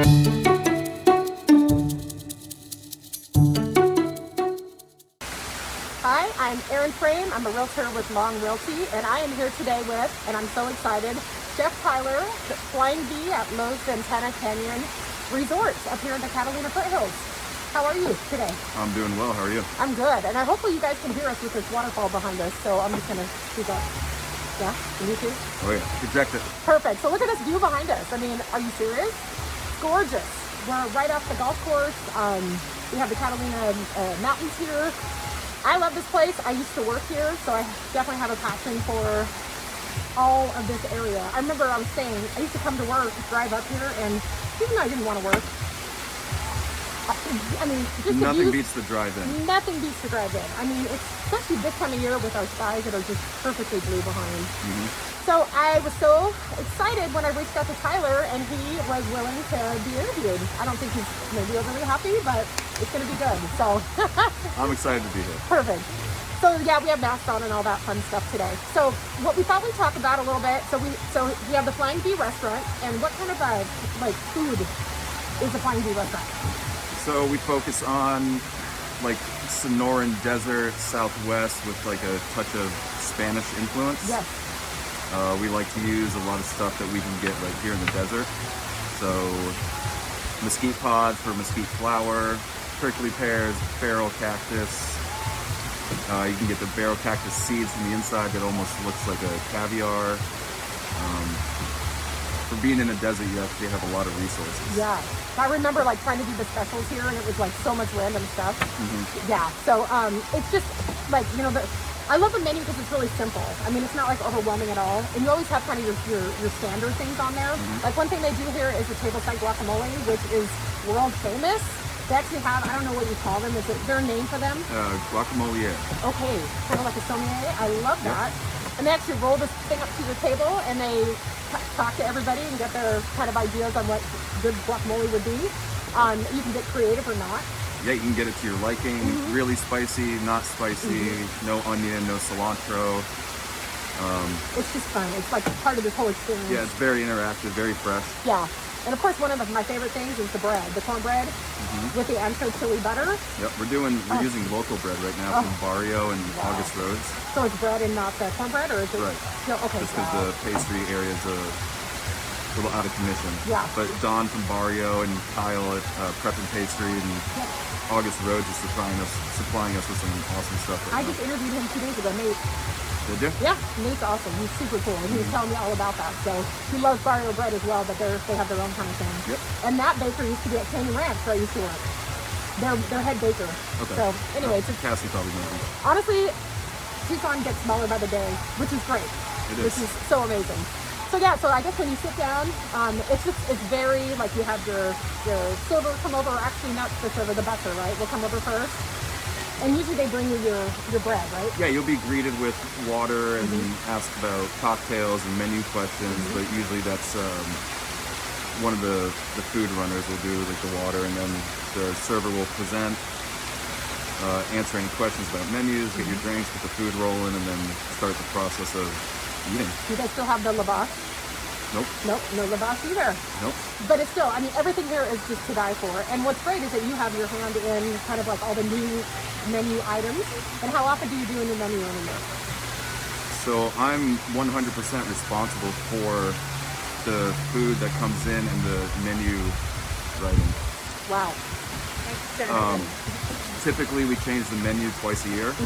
Hi, I'm Erin Frame. I'm a realtor with Long Realty, and I am here today with, and I'm so excited, Chef Tyler, the Flying Bee at Lowe's Ventana Canyon Resort up here in the Catalina foothills. How are you today? I'm doing well. How are you? I'm good, and hopefully you guys can hear us with this waterfall behind us, so I'm just gonna speak up. Yeah, can you too? Oh yeah, eject it. Perfect. So look at this view behind us. I mean, are you serious? It's gorgeous. We're right off the golf course. We have the Catalina mountains here. I love this place. I used to work here, so I definitely have a passion for all of this area. I remember I was saying, I used to come to work, drive up here, and even though I didn't want to work, I mean, just nothing beats the drive-in. Nothing beats the drive-in. I mean, it's especially this time of year with our skies that are just perfectly blue behind. So I was so excited when I reached out to Tyler, and he was willing to be interviewed. I don't think he's maybe overly happy, but it's going to be good. So I'm excited to be here. Perfect. So yeah, we have masks on and all that fun stuff today. So what we thought we'd talk about a little bit. So we have the Flying Bee restaurant, and what kind of like food is the Flying Bee restaurant? So we focus on like Sonoran Desert Southwest with like a touch of Spanish influence. Yes. We like to use a lot of stuff that we can get right here in the desert. So mesquite pods for mesquite flower, prickly pears, barrel cactus. You can get the barrel cactus seeds from the inside that almost looks like a caviar. For being in a desert, you actually have a lot of resources. Yeah, I remember like trying to do the specials here, and it was like so much random stuff. Yeah, so it's just like, you know, I love the menu because it's really simple. I mean, it's not like overwhelming at all, and you always have kind of your standard things on there. Like one thing they do here is the tableside guacamole, which is world famous. They actually have, I don't know what you call them. Is there a name for them? Guacamole. Okay, kind of like a sommelier. I love that. And they actually roll this thing up to your table, and they talk to everybody and get their kind of ideas on what good guacamole would be. You can get creative or not. Yeah, you can get it to your liking. Really spicy, not spicy, no onion, no cilantro. It's just fun. It's like part of this whole experience. Yeah, it's very interactive, very fresh. Yeah. And of course, one of my favorite things is the bread, the cornbread with the ancho chili butter. Yep, we're using local bread right now from Barrio and August Roads. So it's bread and not the cornbread, or is it? Right. No, okay. Just because the pastry area is a little out of commission. Yeah. But Don from Barrio and Kyle at Prep and Pastry and August Roads is supplying us with some awesome stuff right now. I just interviewed him 2 days ago, Nate. Did you? Yeah, Nate's awesome. He's super cool. And he was telling me all about that. So he loves Barrio bread as well, but they have their own kind of thing. Yep. And that baker used to be at Canyon Ranch where I used to work. Their head baker. Okay. So anyway, Cassie probably knows. Honestly, Tucson gets smaller by the day, which is great. It is. Which is so amazing. So yeah, so I guess when you sit down, it's very like you have your server come over. Actually, not the server, the butler, right? Will come over first. And usually they bring you your bread, right? Yeah, you'll be greeted with water and asked about cocktails and menu questions, but usually that's one of the food runners will do like the water, and then the server will present, answer any questions about menus, get your drinks, get the food rolling, and then start the process of eating. Do you guys still have the lavash? Nope. Nope, no lavash either. Nope. But it's still, I mean, everything here is just to die for. And what's great is that you have your hand in kind of like all the new menu items. And how often do you do a new menu anymore? So I'm 100% responsible for the food that comes in and the menu writing. Wow. Typically we change the menu twice a year.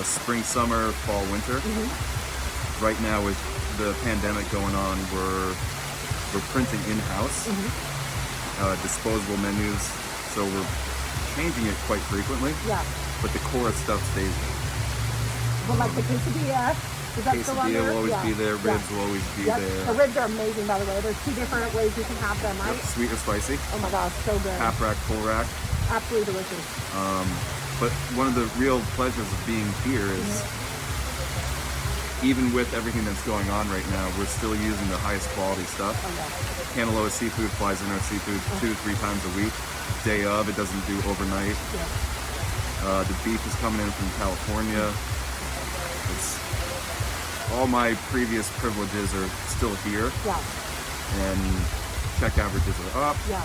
Spring, summer, fall, winter. Right now with the pandemic going on, we're printing in-house disposable menus, so we're changing it quite frequently. Yeah. But the core stuff stays. Well, like the quesadilla, is that still on there? Quesadilla will always be there. Ribs will always be there. The ribs are amazing, by the way. There's 2 different ways you can have them, right? Yep, sweet or spicy. Oh my gosh, so good. Half rack, full rack. Absolutely delicious. But one of the real pleasures of being here is even with everything that's going on right now, we're still using the highest quality stuff. Canaloa Seafood flies in our seafood 2-3 times a week. Day of, it doesn't do overnight. The beef is coming in from California. It's all my previous privileges are still here. And check averages are up. Yeah.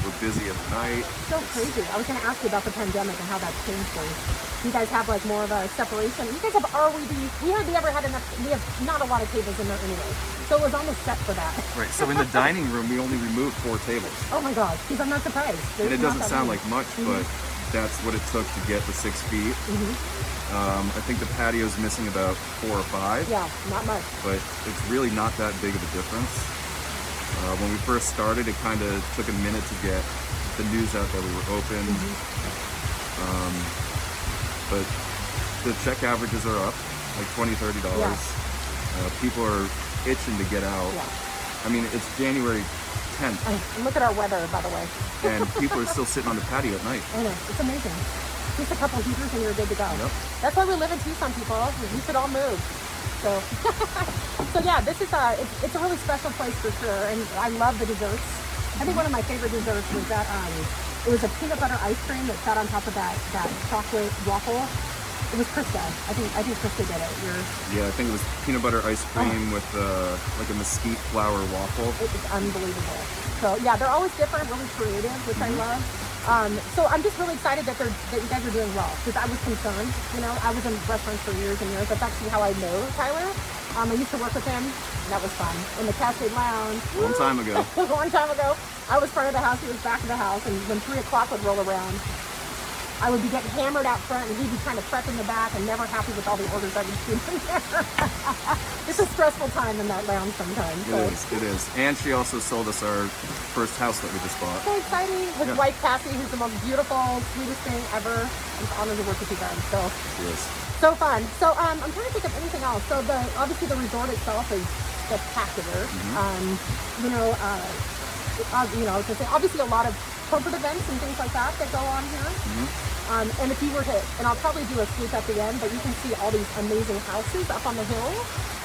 We're busy at night. So crazy. I was going to ask you about the pandemic and how that's changed things. You guys have like more of a separation. You guys have RWD. We hardly ever had enough. We have not a lot of tables in there anyway. So it was almost set for that. Right. So in the dining room, we only removed 4 tables. Oh my gosh. Because I'm not surprised. And it doesn't sound like much, but that's what it took to get the 6 feet. I think the patio's missing about 4 or 5. Yeah, not much. But it's really not that big of a difference. When we first started, it kind of took a minute to get the news out that we were open. But the check averages are up, like $20, $30. Yeah. People are itching to get out. Yeah. I mean, it's January 10th. And look at our weather, by the way. And people are still sitting on the patio at night. I know, it's amazing. Just a couple heaters and you're good to go. Yep. That's why we live in Tucson, people. We should all move. So, so yeah, this is it's a really special place for sure, and I love the desserts. I think one of my favorite desserts was that it was a peanut butter ice cream that sat on top of that chocolate waffle. It was Krista. I think Krista did it. Yeah, I think it was peanut butter ice cream with like a mesquite flour waffle. It was unbelievable. So yeah, they're always different, really creative, which I love. So I'm just really excited that you guys are doing well, because I was concerned. You know, I was in restaurants for years and years. That's actually how I know Tyler. I used to work with him, and that was fun. In the Cascade Lounge. Long time ago. Long time ago. I was front of the house, he was back of the house, and when 3 o'clock would roll around, I would be getting hammered out front, and he'd be trying to prep in the back and never happy with all the orders I would do in there. It's a stressful time in that lounge sometimes. It is. And she also sold us our first house that we just bought. So exciting. His wife, Cassie, who's the most beautiful, sweetest thing ever. I'm honored to work with you guys. So, She is. so fun. So I'm trying to think of anything else. So obviously the resort itself is spectacular. You know, I was gonna say, obviously a lot of corporate events and things like that go on here. And if you were to, and I'll probably do a swoop at the end, but you can see all these amazing houses up on the hill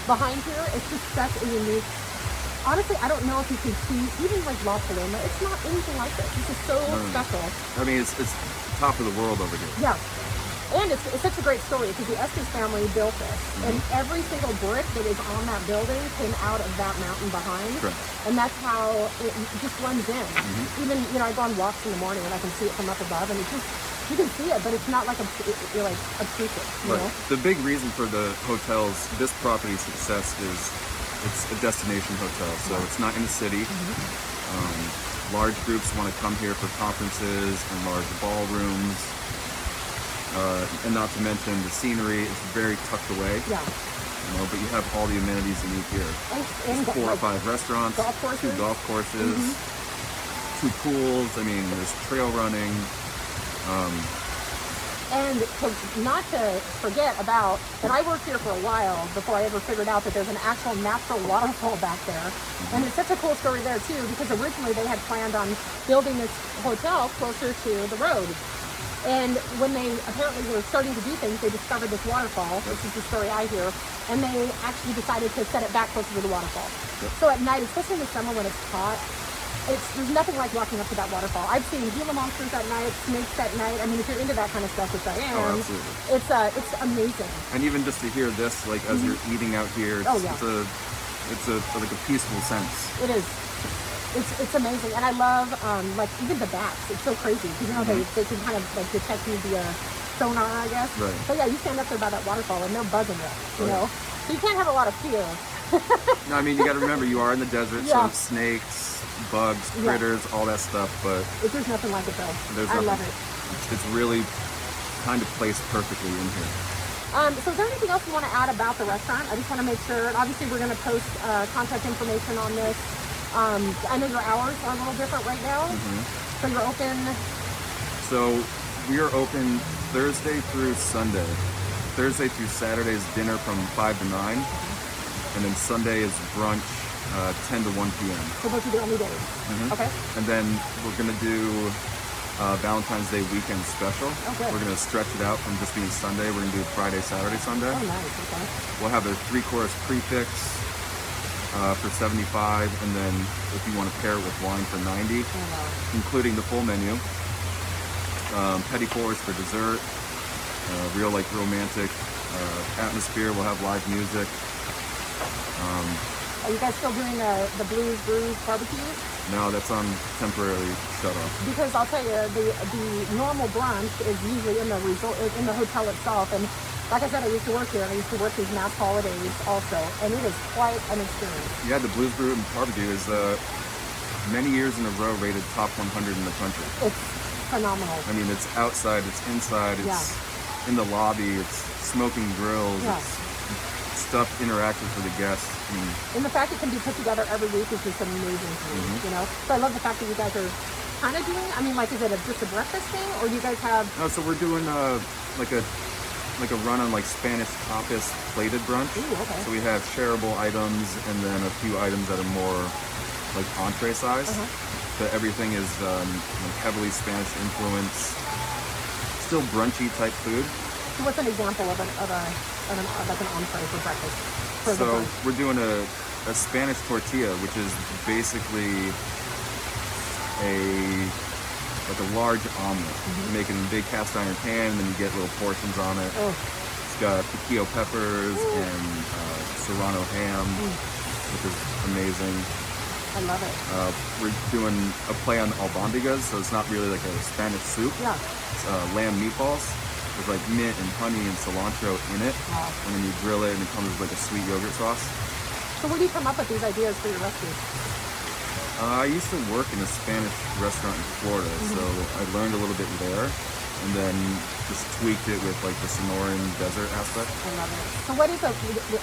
behind here. It's just such a unique, honestly, I don't know if you can see, even like La Paloma, it's not anything like this. This is so special. I mean, it's top of the world over here. Yeah. And it's such a great story because the Estes family built this, and every single brick that is on that building came out of that mountain behind, and that's how it just blends in. Even, you know, I go on walks in the morning and I can see it from up above, and it just, you can see it, but it's not like you're like obtrusive, you know? The big reason for the hotels, this property's success is it's a destination hotel, so it's not in the city. Large groups want to come here for conferences and large ballrooms. And not to mention the scenery is very tucked away. Yeah. You know, but you have all the amenities you need here. And 4 or 5 restaurants, golf courses. 2 golf courses, 2 pools. I mean, there's trail running. And not to forget about, and I worked here for a while before I ever figured out that there's an actual natural waterfall back there. And it's such a cool story there too, because originally they had planned on building this hotel closer to the road. And when they apparently were starting to do things, they discovered this waterfall. This is the story I hear. And they actually decided to set it back closer to the waterfall. So at night, especially in the summer when it's hot, there's nothing like walking up to that waterfall. I've seen Gila monsters at night, snakes at night. I mean, if you're into that kind of stuff, which I am, it's amazing. And even just to hear this, like as you're eating out here, it's like a peaceful sense. It is. It's amazing, and I love like even the bats. It's so crazy because, you know, they can kind of like detect you via sonar, I guess. Right. So yeah, you stand up there by that waterfall and they're buzzing you, you know. So you can't have a lot of fear. No, I mean, you got to remember you are in the desert, so snakes, bugs, critters, all that stuff. But there's nothing like it though. I love it. It's really kind of placed perfectly in here. So is there anything else you want to add about the restaurant? I just want to make sure, and obviously we're going to post contact information on this. I know your hours are a little different right now. So you're open? So we are open Thursday through Sunday. Thursday through Saturday is dinner from 5 to 9. And then Sunday is brunch 10 to 1 p.m. So those are the only days? Okay. And then we're going to do Valentine's Day weekend special. Okay. We're going to stretch it out from just being Sunday. We're going to do Friday, Saturday, Sunday. Oh, nice. Okay. We'll have a 3-course prefix for $75, and then if you want to pair it with wine for $90, including the full menu. Petit fours for dessert. Real romantic atmosphere. We'll have live music. Are you guys still doing the Blues Brews barbecues? No, that's on temporarily shut off. Because I'll tell you, the normal brunch is usually in the resort, in the hotel itself. And like I said, I used to work here, and I used to work these mass holidays also, and it is quite an experience. Yeah, the Blues Brew and Barbecue is many years in a row rated top 100 in the country. It's phenomenal. I mean, it's outside, it's inside, it's in the lobby, it's smoking grills, it's stuff interactive for the guests. And the fact it can be put together every week is just amazing to me, you know? So I love the fact that you guys are kind of doing, I mean, like, is it just a breakfast thing, or do you guys have... No, so we're doing like a run on like Spanish tapas plated brunch. Ooh, okay. So we have shareable items and then a few items that are more like entree size. But everything is like heavily Spanish influence, still brunchy type food. So what's an example of like an entree for breakfast? So we're doing a Spanish tortilla, which is basically like a large omelet. You make it in a big cast iron pan, and then you get little portions on it. It's got piquillo peppers and serrano ham, which is amazing. I love it. We're doing a play on albondigas, so it's not really like a Spanish soup. Yeah. It's lamb meatballs with like mint and honey and cilantro in it. Wow. And then you grill it, and it comes with like a sweet yogurt sauce. So where do you come up with these ideas for your recipes? I used to work in a Spanish restaurant in Florida, so I learned a little bit there, and then just tweaked it with like the Sonoran Desert aspect. I love it. So what is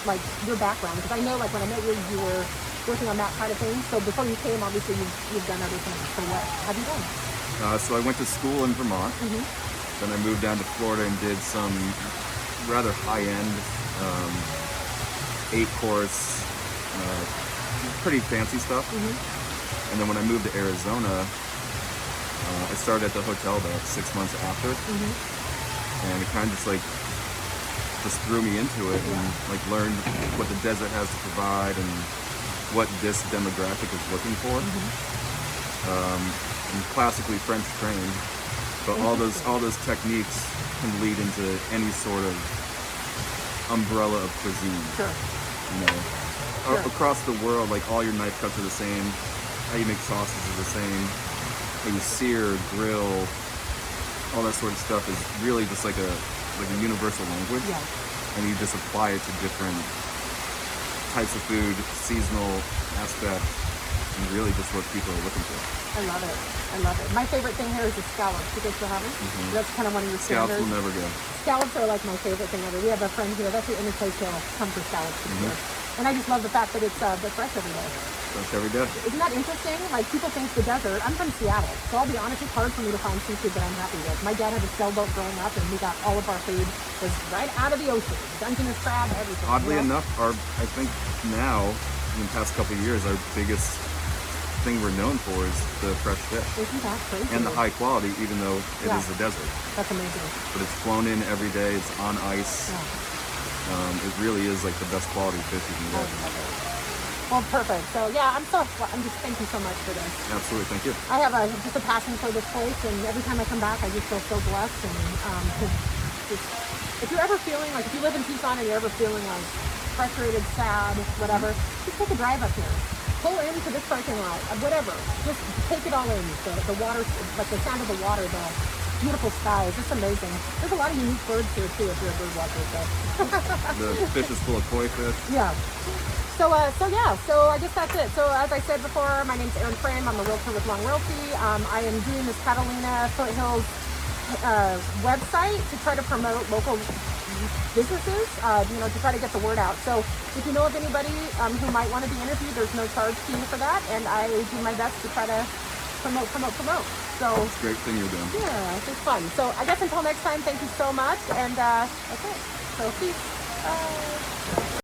like your background? Because I know, like, when I met you, you were working on that side of things. So before you came, obviously you've done other things. So what have you done? So I went to school in Vermont. Then I moved down to Florida and did some rather high-end 8-course, pretty fancy stuff. And then when I moved to Arizona, I started at the hotel about 6 months after. And it kind of just threw me into it, and like learned what the desert has to provide and what this demographic is looking for. I'm classically French trained, but all those techniques can lead into any sort of umbrella of cuisine. You know, across the world, like all your knife cuts are the same. How you make sauces is the same. How you sear, grill, all that sort of stuff is really just like a universal language. And you just apply it to different types of food, seasonal aspect, and really just what people are looking for. I love it. I love it. My favorite thing here is the scallops. You guys still have them? That's kind of one of your Scallops standards. will never go. Scallops are like my favorite thing ever. We have a friend here. That's the only place he'll come for scallops this year. And I just love the fact that it's they're fresh every day. Fresh every day. Isn't that interesting? Like, people think the desert. I'm from Seattle, so I'll be honest, it's hard for me to find seafood that I'm happy with. My dad had a sailboat growing up, and we got all of our food was right out of the ocean. Dungeness crab, everything. Oddly enough, I think now, in the past couple of years, our biggest thing we're known for is the fresh fish. Isn't that crazy? And the high quality, even though it is the desert. That's amazing. But it's flown in every day. It's on ice. It really is like the best quality fish you can get. Well, perfect. So yeah, I'm just thank you so much for this. Absolutely, thank you. I have just a passion for this place, and every time I come back, I just feel so blessed. And if you're ever feeling like, if you live in Tucson and you're ever feeling like frustrated, sad, whatever, just take a drive up here. Pull into this parking lot, whatever. Just take it all in. The water, like the sound of the water, the beautiful skies. It's amazing. There's a lot of unique birds here too if you're a bird watcher. So. The fish is full of koi fish. Yeah. So I guess that's it. So as I said before, my name's Erin Frame. I'm a realtor with Long Realty. I am doing this Catalina Foothills website to try to promote local businesses, to try to get the word out. So if you know of anybody who might want to be interviewed, there's no charge to you for that, and I do my best to try to promote. So it's a great thing you're doing. Yeah, it's fun. So I guess until next time, thank you so much, and okay, so peace. Bye.